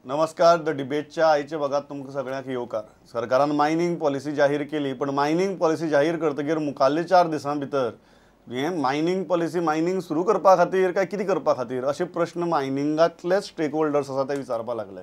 नमस्कार. द डिबेटच्या आयच्या भागात तुमकां सगळ्यांक येवकार. सरकारान मायनिंग पॉलिसी जाहीर केली, पण मायनिंग पॉलिसी जाहीर करतकीर मुखाल्ले 4 दिसां भितर हे मायनिंग पॉलिसी मायनिंग सुरू करपा खातीर काय कितें करपा खातीर असे प्रश्न मायनिंगातले स्टेक होल्डर्स आसा ते विचारपा लागले.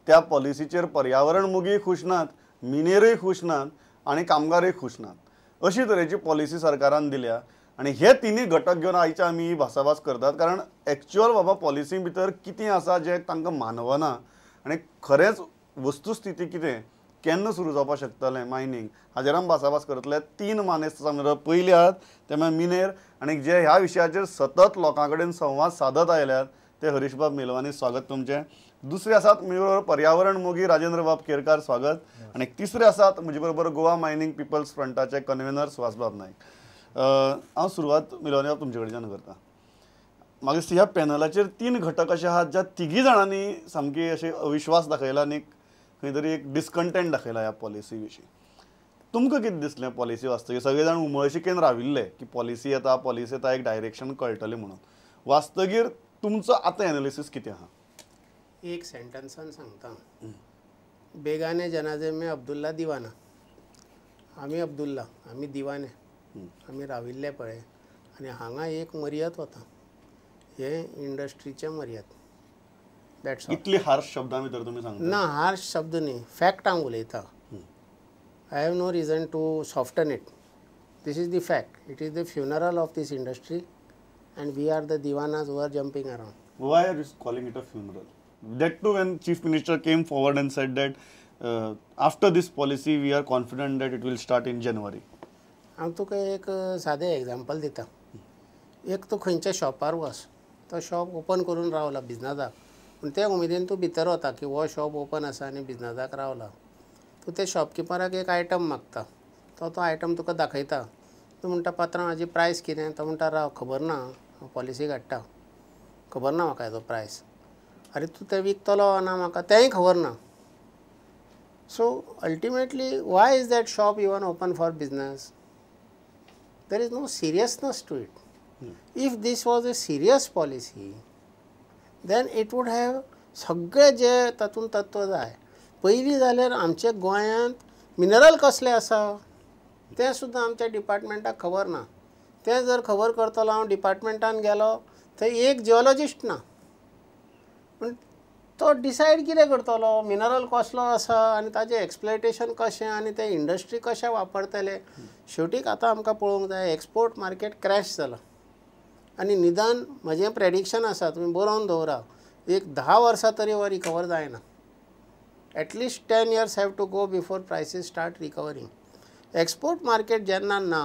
त्या पॉलिसीचेर पर्यावरण मोगी खुश नात, मिनेरूय खुश नात आणि कामगारूय खुश नात. अशी तरेची पॉलिसी सरकारान दिल्या आणि हे तिन्ही घटक घेवन आयच्या आमी भासाभास करतात. कारण एक्चुअल बाबा पॉलिसी भितर कितें आसा जे तांकां मानवना आणि खरेंच वस्तुस्थिती कितें केन्ना सुरू जावपाक शकतलें मायनिंग हाजेर आमी भासाभास करतले. 3 मानेस्त सांगता पयले आहात ते म्हळ्यार मिनेर आणि जे ह्या विशयाचेर सतत लोकां कडेन संवाद सादत आयल्यात ते हरीशबाब मेलवानी. स्वागत तुमचें. दुसरे आसात म्हजे बरोबर पर्यावरण मोगी राजेंद्र बाब केरकार. स्वागत. आणि तिसरे आसात म्हजे बरोबर गोवा मायनिंग पिपल्स फ्रंटाचे कन्व्हेनर सुहासबाब नायक. हांव सुरवात मेलवानी बाब तुमचे कडच्यान करता. म्हाका दिसता ह्या पॅनलाचेर 3 घटक असे आहात ज्या तिगी जाणांनी सामके अशे अविश्वास दाखयला आनी खंय तरी एक डिस्कंटेंट दाखयला ह्या पॉलिसी विशीं. तुमकां कितें दिसलें पॉलिसी वाचतकीर? सगळे जाण उमळशिकेन राविल्ले की पॉलिसी येता एक डायरेक्शन कळटलें म्हणून. वाचतकीर तुमचो आतां एनालिसीस कितें आहा? एक सेंटेंसान सांगता. बेगाने जनाजे में अब्दुल्ला दिवाना. आमी अब्दुल्ला, आमी दिवाने, आमी राविल्ले पळय. आनी हांगा एक मर्याद वता, हे इंडस्ट्रीचे मर्याद. That's all. इतली हार्श शब्दां भितर तुमी सांगता? ना, हार्श शब्द न्ही, फॅक्ट हांव उलयता. I have no reason to soften it. This is the fact. It is the funeral of this industry and we are the दिवानाज who are jumping around. Why are you calling it a funeral? That too when Chief Minister came forward and said that after this policy we are confident that it will start in January. हांव तुका एक सादें example दिता. एक तूं खंयच्या शॉपार वच, तो शॉप ओपन करून रावला बिजनसाक, पूण ते उमेदीन तूं भितर वता की हो शॉप ओपन आसा आनी बिजनसाक रावला. तूं ते शॉपकिपराक एक आयटम मागता, तो आयटम तुका दाखयता. तूं म्हणटा पात्रांव हाजी प्रायस कितें? तो म्हणटा राव खबर ना, हांव पॉलिसी काडटा, खबर ना म्हाका हेजो प्रायस. अरे तूं तें विकतलो ना म्हाका तेंय खबर ना. So ultimately why is that shop even open for business? There is no seriousness to it. If this was a serious policy then it would have सगळे जे तातूंत तत्व जाय. पयलीं जाल्यार आमच्या गोंयांत मिनरल कसले आसा तें सुद्दां आमच्या डिपार्टमेंटाक खबर ना. तें जर खबर करतलो हांव डिपार्टमेंटान गेलो थंय एक जिओलॉजिस्ट ना. पूण तो डिसायड कितें करतलो मिनरल कसलो आसा आनी ताजें एक्सप्लॉयटेशन कशें आनी ते इंडस्ट्री कशें वापरतले. शेवटीक आतां आमकां पळोवंक जाय एक्सपोर्ट मार्केट क्रॅश जाला आनी निदान म्हजें प्रेडिक्शन आसा, तुमी बरोवन दवरा, एक 10 वर्सां तरी हो रिकवर जायना. At least 10 years have to go before prices start recovering. Export market जेन्ना ना,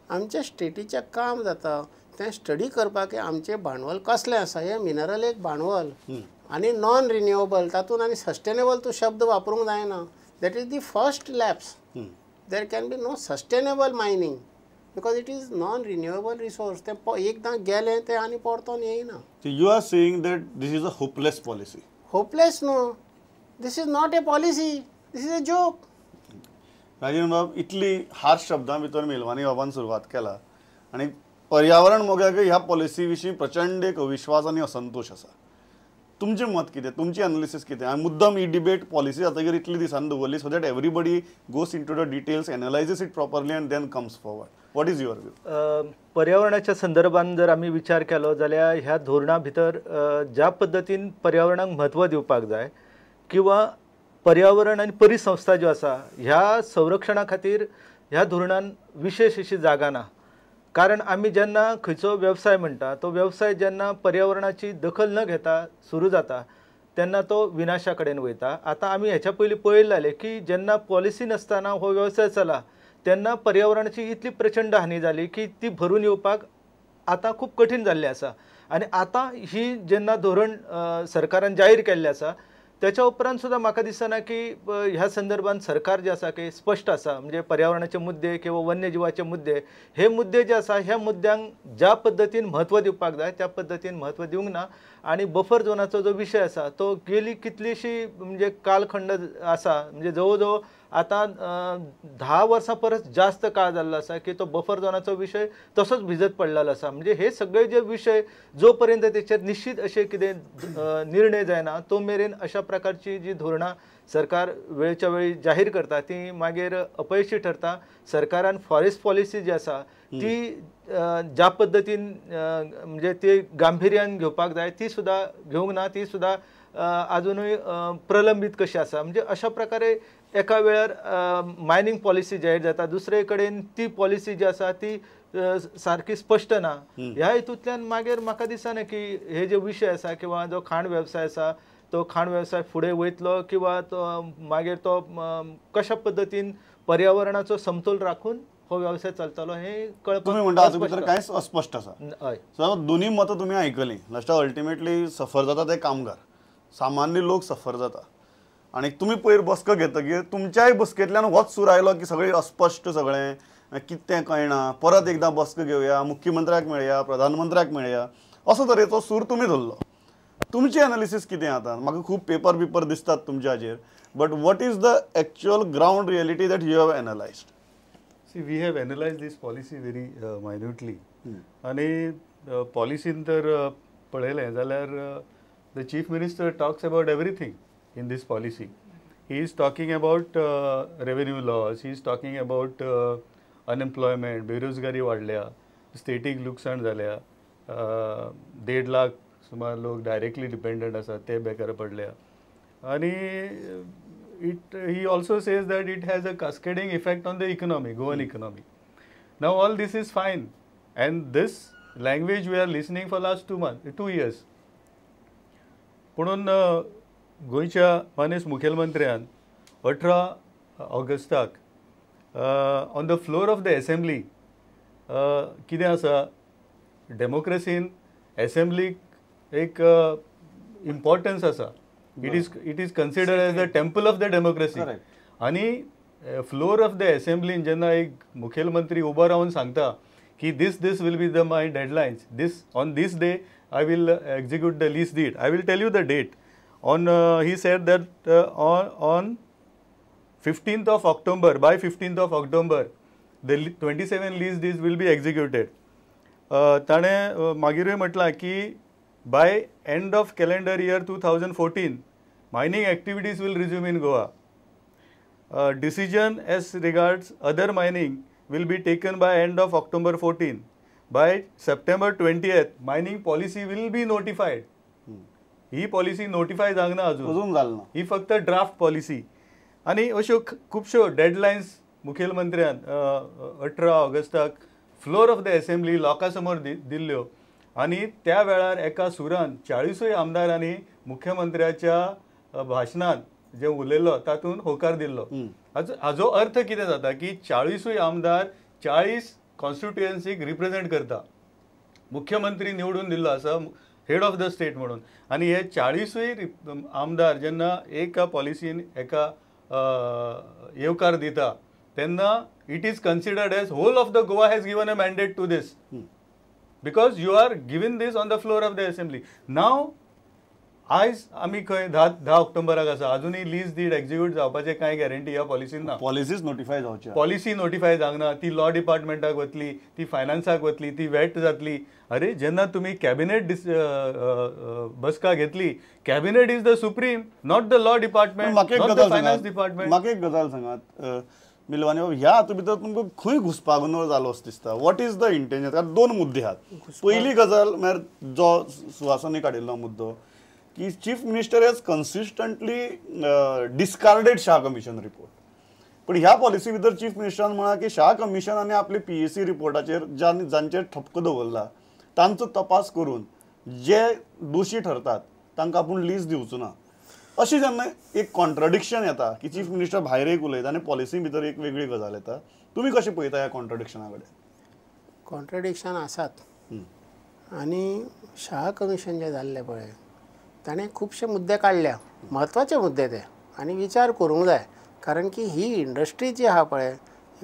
आमच्या स्टेटीचें काम जाता तें स्टडी करपाक आमचें भांडवल कसलें आसा. हें मिनरल एक भांडवल आनी नॉन रिन्युएबल, तातूंत आनी सस्टेनेबल तूं शब्द वापरूंक जायना. That is the first lapse. There can be no sustainable mining because it is non renewable resource. तें एकदां गेलें तें आनी परतोन येयना. You are saying that this is a hopeless policy. Hopeless no, this is not a policy, this is a joke. Rajendra Bab, इतली harsh शब्दां भितर मेलवानी बाबान सुरवात केला आणि पर्यावरण मोग्याक ह्या पॉलिसी विशीं प्रचंड एक अविश्वास आनी असंतोष आसा. तुमचें मत कितें? तुमची एनालिसीस कितें? हांवें मुद्दम ही डिबेट पॉलिसी जातकीर इतली दिसांनी दवरली so that everybody goes into the details, analyses it properly and then comes forward. What is your view? पर्यावरणाच्या संदर्भात जर आमी विचार केलो जाल्यार ह्या धोरणा भितर ज्या पद्दतीन पर्यावरणाक म्हत्व दिवपाक जाय किंवा पर्यावरण आनी परिसंस्था ज्यो आसा ह्या संरक्षणा खातीर ह्या धोरणान विशेष अशी जागा ना. कारण आमी जेन्ना खंयचो वेवसाय म्हणटा तो वेवसाय जेन्ना पर्यावरणाची दखल न घेता सुरू जाता तेन्ना तो विनाशा कडेन वयता. आतां आमी हेच्या पयलीं पळयलें की जेन्ना पॉलिसी नासतना हो वेवसाय चला तेन्ना पर्यावरणाची इतली प्रचंड हानी जाली की ती भरून येवपाक आतां खूब कठीण जाल्लें आसा. आनी आतां ही जेन्ना धोरण सरकारान जाहीर केल्लें आसा त्याच्या उपरांत सुद्दां म्हाका दिसना की ह्या संदर्भात सरकार जे आसा की स्पश्ट आसा. म्हणजे पर्यावरणाचे मुद्दे किंवा वन्यजीवाचे मुद्दे हे मुद्दे जे आसा ह्या मुद्द्यांक ज्या पद्दतीन म्हत्व दिवपाक जाय त्या पद्दतीन म्हत्व दिवंक ना. आणि बफर झोनाचो जो विषय आसा तो गेली कितलीशी म्हणजे कालखंड आसा म्हणजे जवळ आता 10 वर्सां परस जास्त काळ जाल्लो आसा की तो बफर झोनाचो विषय तसोच भिजत पडलेलो आसा. म्हणजे हे सगळे जे विशय जो पर्यंत तेचेर निश्चित अशें कितें निर्णय जायना तो मेरेन अशा प्रकारची जी धोरणां सरकार वेळच्या वेळी जाहीर करता ती मागीर अपयशी ठरता. सरकारान फॉरेस्ट पॉलिसी जी आसा ती ज्या पद्दतीन म्हणजे ती गांभीर्यान घेवपाक जाय ती सुद्दां घेवंक ना. ती सुद्दां अजूनय प्रलंबीत कशी आसा. म्हणजे अशा प्रकारे एका वेळार मायनिंग पॉलिसी जाहीर जाता दुसरे कडेन ती पॉलिसी जी आसा ती सारकी स्पश्ट ना. ह्या हेतूंतल्यान मागीर म्हाका दिसना की हे जे विशय आसा किंवा जो खाण वेवसाय आसा तो खाण वेवसाय फुडें वयतलो किंवा तो मागीर तो कशा पद्दतीन पर्यावरणाचो समतोल राखून हो व्यवसाय चलतलो हे कळपाक तुम्ही म्हणटा हातूंत भितर कांयच अस्पश्ट आसा. हय सो दोन्ही मतां तुमी आयकलीं. लास्टाक अल्टिमेटली सफर जाता ते कामगार सामान्य लोक सफर जाता. आणि तुम्ही पयर बसका घेतकीर तुमच्याय बसकेंतल्यान होच सूर आयलो की सगळें अस्पश्ट सगळें कितें कळना परत एकदां बसका घेवया मुख्यमंत्र्याक मेळया प्रधानमंत्र्याक मेळया असो तरेचो सूर तुमी धरलो. तुमचें एनालिसीस कितें आतां म्हाका खूब पेपर दिसतात तुमच्या हाचेर but what is the actual ground reality that you have analysed. See, we have analyzed this policy very minutely. आणि पॉलिसीन तर पळयलें जाल्यार the chief minister talks about everything in this policy. He is talking about revenue loss, he is talking about unemployment, बेरोजगारी वाडल्या, static लुकसाण जाल्या, 1.5 लाख सुमार लोक डायरेक्टली डिपेंडंट आसात ते बेकार पडल्या. आणि he also says that it has a cascading effect on the economy, Goan economy. Now all this is fine and this language we are listening for last 2 years. म्हणून गोंयच्या मानेस मुखेलमंत्र्यान 18 ऑगस्टाक on the floor of the assembly कितें आसा डेमोक्रेसीन असेंब्लीक एक importance आसा. It is considered as the temple of the democracy. आणि फ्लोर ऑफ द असेंब्लीन जेन्ना एक मुखेलमंत्री उबो रावन सांगता की this will be my deadlines, on this day I will execute the lease deed. I will tell you the date. He said that on 15th of October, by 15th of October, the 27 lease deeds will be executed. ताणें मागीरूय म्हटलां की by end of calendar year 2014, mining activities will resume in Goa. Decision as regards other mining will be taken by end of October 14. By September 20th, mining policy will be notified. He policy notify जावंक ना अजून जालें ना. ही फक्त draft policy. आनी अश्यो खुबश्यो डेडलायन्स मुखेलमंत्र्यान 18 ऑगस्टाक फ्लोर ऑफ द असेंब्ली लोकां समोर दिल्ल्यो. आनी त्या वेळार एका सुरान 40 आमदारांनी मुख्यमंत्र्याच्या भाशणांत जे उलयल्लो तातूंत होकार दिल्लो. हाजो अर्थ कितें जाता की 40 आमदार 40 कॉन्स्टिट्युएन्सीक रिप्रेझेंट करता. मुख्यमंत्री निवडून दिल्लो आसा हेड ऑफ द स्टेट म्हणून. आनी हे 40 आमदार जेन्ना एका पॉलिसीन एका येवकार दिता तेन्ना it is considered as whole of the Goa has given a mandate to this because you are given this on the floor of the assembly. नाव आयज आमी खंय 10 ऑक्टोबराक आसा अजूनय लीज डीड एक्झिक्यूट जावपाचें कांय गॅरंटी ह्या पॉलिसीन ना. पॉलिसीज नोटिफाय जावचे. पॉलिसी नोटिफाय जावंक ना. ती लॉ डिपार्टमेंटाक वतली, ती फायनान्साक वतली, ती वेट जातली. अरे जेन्ना तुमी कॅबिनेट बसका घेतली, cabinet is the supreme, not the law department, not the finance department. म्हाका एक गजाल सांगात मिलवानी बाब, ह्या हातूंत भितर तुमकां खंय घुसपागोंदळ जालो असो दिसता. What is the intention. कारण 2 मुद्दे आहात. पयली गजाल म्हळ्यार जो सुहासानी काडिल्लो मुद्दो की chief minister has consistently discarded Shah commission report. पण ह्या पॉलिसी भितर चीफ मिनिस्टरान म्हळां की शाह कमिशनाने आपले PAC रिपोर्टाचेर जांचेर ठपको दवरला तांचो तपास करून जे दोशी ठरतात तांकां आपूण लीज दिवचो ना. अशी जेन्ना एक कॉन्ट्रडिक्शन येता की चीफ मिनिस्टर भायर एक उलयता आनी पॉलिसी भितर एक वेगळी गजाल येता. तुमी कशें पळयता ह्या कॉन्ट्रडिक्शना कडेन. कॉन्ट्रडिक्शन आसात. आनी शाह कमिशन जे जाल्लें पळय ताणें खुबशे मुद्दे काडल्या, म्हत्वाचे मुद्दे ते, आनी विचार करूंक जाय. कारण की ही इंडस्ट्री जी आहा पळय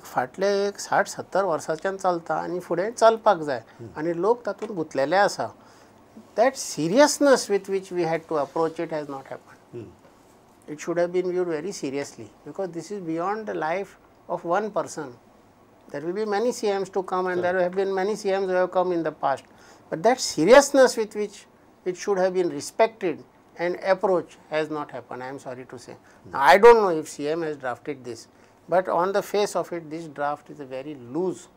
फाटले 60-70 वर्सांच्यान चलता आनी फुडें चलपाक जाय. आनी लोक तातूंत गुंतलेले आसा. that seriousness with which we had to approach it has not happened. It should have been viewed very seriously, because this is beyond the life of one person. There will be many CMs to come, and there have been many CMs who have come in the past. But that seriousness with which it should have been respected and approach has not happened, I am sorry to say. Now, I don't know if CM has drafted this, but on the face of it, this draft is a very loose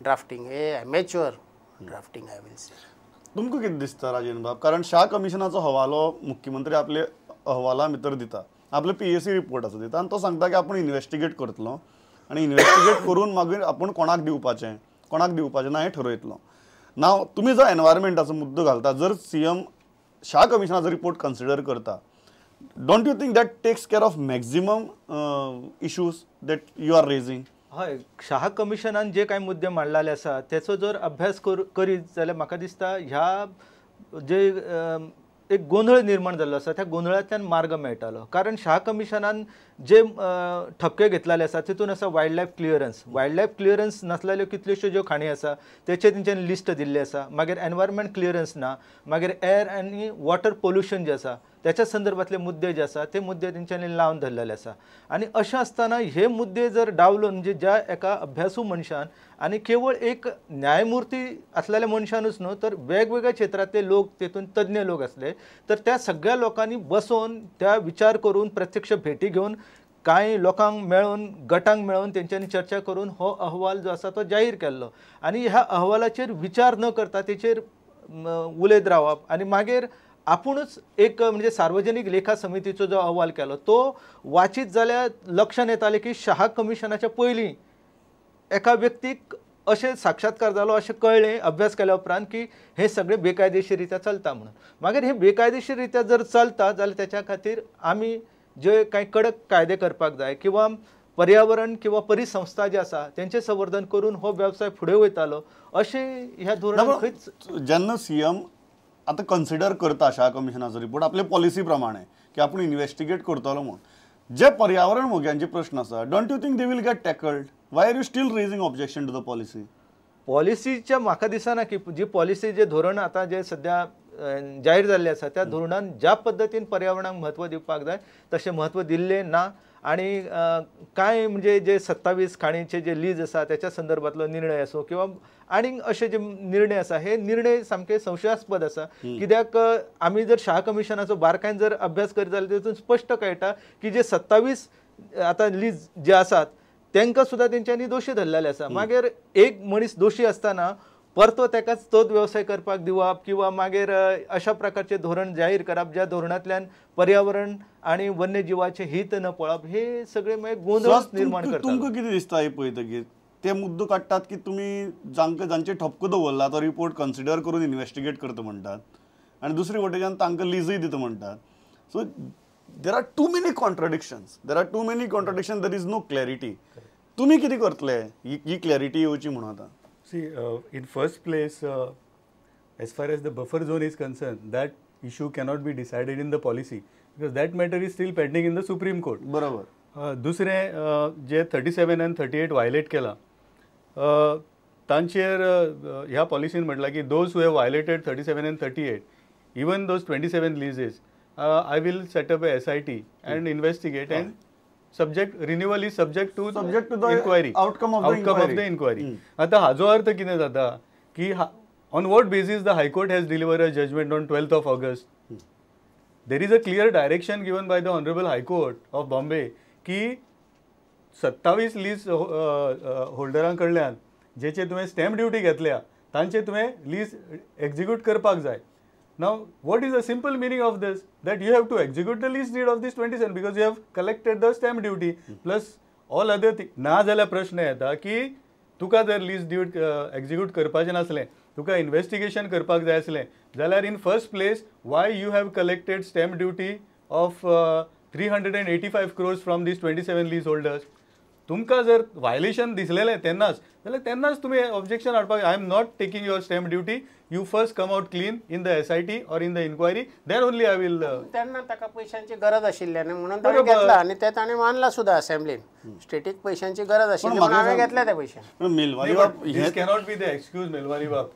drafting, a amateur drafting, I will say. तुमकां कितें दिसता राजेंद्र बाब? कारण शाह कमिशनाचो हवालो मुख्यमंत्री आपले अहवाला भितर दिता, आपले PSC रिपोर्ट आसा दिता, आनी तो सांगता की आपण इन्वेस्टिगेट करतलो आनी इन्वेस्टिगेट करून मागीर आपण कोणाक दिवपाचें ना हें ठरयतलो. नाव तुम्ही जो एनवायरमेंटाचो मुद्दो घालता, जर CM शाह कमिशनाचो रिपोर्ट कन्सिडर करता, don't you think that takes care of maximum issues that you are raising? हय, शाह कमिशनान जे कांय मुद्दे मांडलेले आसा त्याचो जर अभ्यास करीत जाल्यार म्हाका दिसता ह्या जे एक गोंधळ निर्माण जाल्लो आसा त्या गोंधळांतल्यान मार्ग मेळटालो. कारण शाह कमिशनान जे ठपके घेतलेले आसा तितून आसा वायल्ड लायफ क्लियरन्स नासलेल्यो कितल्योश्यो ज्यो खाणी आसा तेचे तेंच्यांनी लिस्ट दिल्ली आसा. मागीर एनवायरमेंट क्लियरन्स ना, मागीर एअर आनी वॉटर पोल्युशन जे आसा त्याच्या संदर्भातले मुद्दे जे आसा ते मुद्दे तेंच्यांनी लावन धरलेले आसा. आनी अशें आसतना हे मुद्दे जर डावलून म्हणजे ज्या एका अभ्यासू मनशान आनी केवळ एक न्यायमूर्ती असलेल्या मनशानूच न्हू तर वेगवेगळ्या क्षेत्रातले लोक तेतून तज्ञ लोक असले तर त्या सगळ्या लोकांनी बसून त्या विचार करून प्रत्यक्ष भेटी घेऊन कांय लोकांक मेळून गटांक मेळून तेंच्यांनी चर्चा करून हो अहवाल जो आसा तो जाहीर केल्लो. आनी ह्या अहवालाचेर विचार न करता तेचेर उलयत रावप आनी मागीर आपुणूच एक म्हणजे सार्वजनिक लेखा समितीचो जो अहवाल केलो तो वाचीत जाल्यार लक्षात येतालें की शाह कमिशनाच्या पयलीं एका व्यक्तीक अशें साक्षात्कार जालो अशें कळ्ळें अभ्यास केल्या उपरांत की हे सगळे बेकायदेशीररित्या चलता म्हणून. मागीर हे बेकायदेशीररित्या जर चलता जाल्यार त्याच्या खातीर आमी जे कांय कडक कायदे करपाक जाय किंवा पर्यावरण किंवा परिसंस्था जे आसा तेंचें संवर्धन करून हो वेवसाय फुडें वयतालो अशें ह्या धोरणान खंयच. जेन्ना CM आता कन्सिडर करता शाह कमिशनाचो रिपोर्ट आपले पॉलिसी प्रमाणे की आपण इन्वेस्टिगेट करतलो म्हणून, जे पर्यावरण मोग्यांचे प्रश्न आसा don't you think they will get tackled? Why are you still raising objection to the पॉलिसीच्या म्हाका दिसना की जी पॉलिसी जे धोरण आता जे सध्या जाहीर जाल्ले आसा त्या धोरणान ज्या पद्दतीन पर्यावरणाक म्हत्व दिवपाक जाय तशें म्हत्व दिल्लें ना. आणि काय म्हणजे जे 27 खाणीचे जे लीज आसा त्याच्या संदर्भातलो निर्णय असो किंवा आणि असे जे निर्णय आसा हे निर्णय सामके संशयास्पद आसा. कित्याक आमी जर शाह कमिशनाचो बारकायेन जर अभ्यास करीत जाल्यार तेतून स्पष्ट कळटा की जे 27 आता लीज जे आसात तांकां सुद्दां तेंच्यांनी दोशी धरलेले आसा. मागीर एक मनीस दोशी आसतना परतो तेकाच तोच व्यवसाय करपाक दिवप किंवा मागीर अशा प्रकारचे धोरण जाहीर करप ज्या धोरणांतल्यान पर्यावरण आणि वन्यजीवाचे हित न पळप हे सगळे मागीर गोंधळ निर्माण करतात. तुमकां कितें दिसता हे पळयतकीर ते मुद्दो काडटात की तुमी जांचे ठपको दवरला तो रिपोर्ट कन्सिडर करून इन्वेस्टिगेट करता म्हणटात आनी दुसरी वटेच्यान तांकां लीजय दिता म्हणटात. So there are too many contradictions there is no clarity. तुमी कितें करतले ही क्लॅरिटी येवची म्हणून आतां? See, in first place, as far as the buffer zone is concerned, that issue cannot be decided in the policy because that matter is still pending in the Supreme Court. बरोबर. दुसरे जे 37 and 38 violet केला तांचेर ह्या पॉलिसीन म्हटला की those who have violated 37 and 38, even those 27 leases, I will set up a SIT and investigate and renewal is subject to the inquiry, outcome of the inquiry. आता हाजो अर्थ कितें जाता की on what basis the High Court has delivered a judgment on 12th of August? There is a clear direction given by the Honorable High Court of Bombay की 27 lease होल्डरां कडल्यान जेचे तुवें stamp duty घेतल्या तांचे तुवें लीज एक्झिक्यूट करपाक जाय. Now, what is the simple meaning of this? That you have to execute the lease deed of this 27 because you have collected the stamp duty plus all other things. ना जाल्यार प्रश्न येता की तुका जर lease did execute करपाचें नासलें, तुका investigation करपाक जाय आसलें जाल्यार in first place why you have collected stamp duty of 385 crores from this 27 lease holders. तुमकां जर वायलेशन दिसलेलें तेन्नाच जाल्यार तेन्नाच तुमी ऑब्जेक्शन हाडपाक. I am not taking your stamp duty. You first come out clean in the SIT or in the inquiry, then only I will. त्यांना ताका पैशांची गरज आशिल्ल्यान म्हणून ताणें घेतला आनी ते ताणें मानला सुद्धा असेंब्लीन. स्टेटीक पैशांची गरज आशिल्ली म्हणून हांवें घेतले ते पैसे. मेलवानी बाब this cannot be the excuse मेलवानी बाब.